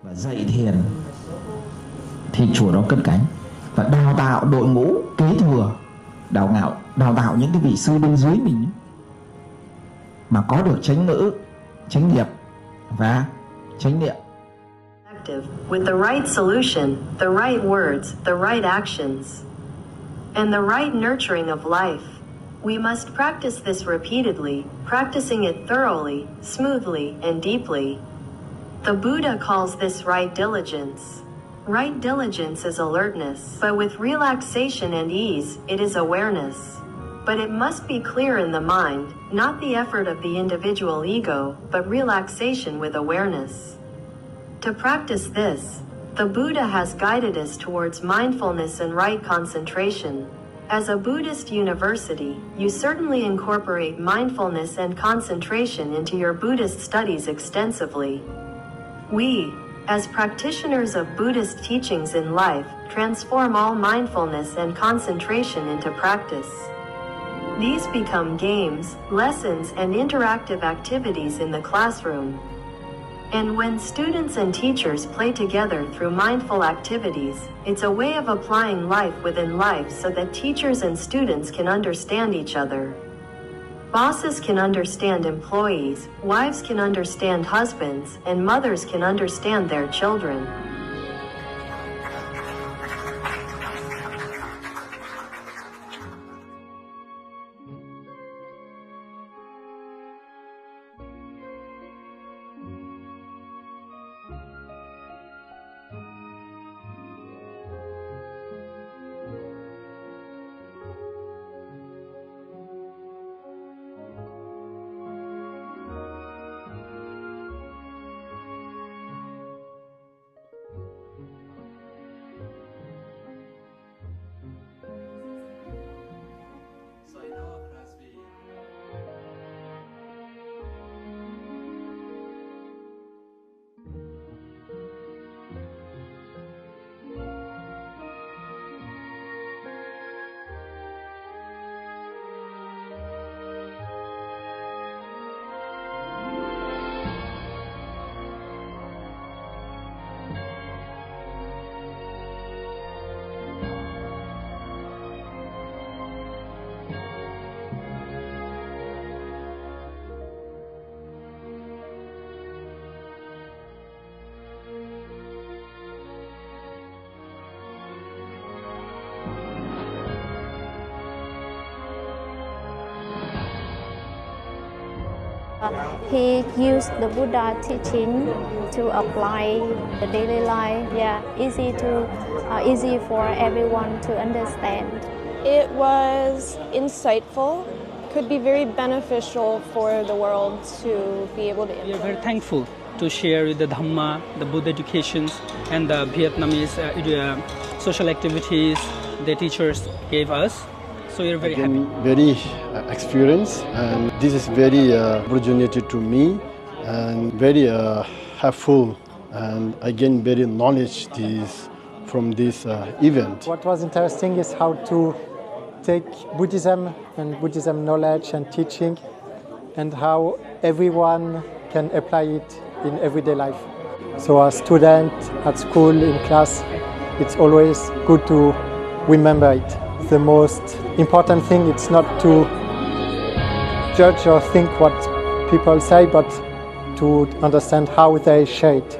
và dạy thiền thì chùa đó cất cánh và đào tạo đội ngũ kế thừa, đào tạo những cái vị sư bên dưới mình mà có được chánh ngữ, chánh nghiệp và chánh niệm. With the right solution, the right words, the right actions, and the right nurturing of life. We must practice this repeatedly, practicing it thoroughly, smoothly, and deeply. The Buddha calls this right diligence. Right diligence is alertness, but with relaxation and ease, it is awareness. But it must be clear in the mind, not the effort of the individual ego, but relaxation with awareness. To practice this, the Buddha has guided us towards mindfulness and right concentration. As a Buddhist university, you certainly incorporate mindfulness and concentration into your Buddhist studies extensively. We, as practitioners of Buddhist teachings in life, transform all mindfulness and concentration into practice. These become games, lessons, and interactive activities in the classroom. And when students and teachers play together through mindful activities, it's a way of applying life within life so that teachers and students can understand each other. Bosses can understand employees, wives can understand husbands, and mothers can understand their children. He used the Buddha teaching to apply the daily life. Yeah, easy for everyone to understand. It was insightful. Could be very beneficial for the world to be able to implement. We are very thankful to share the Dharma, the Buddha educations, and the Vietnamese social activities the teachers gave us. So we are very happy. Very experienced, and this is very opportunity to me, and very helpful, and I gain very knowledge from this event. What was interesting is how to take Buddhism and Buddhism knowledge and teaching, and how everyone can apply it in everyday life. So as student at school, in class, it's always good to remember it. The most important thing is not to judge or think what people say, but to understand how they share it.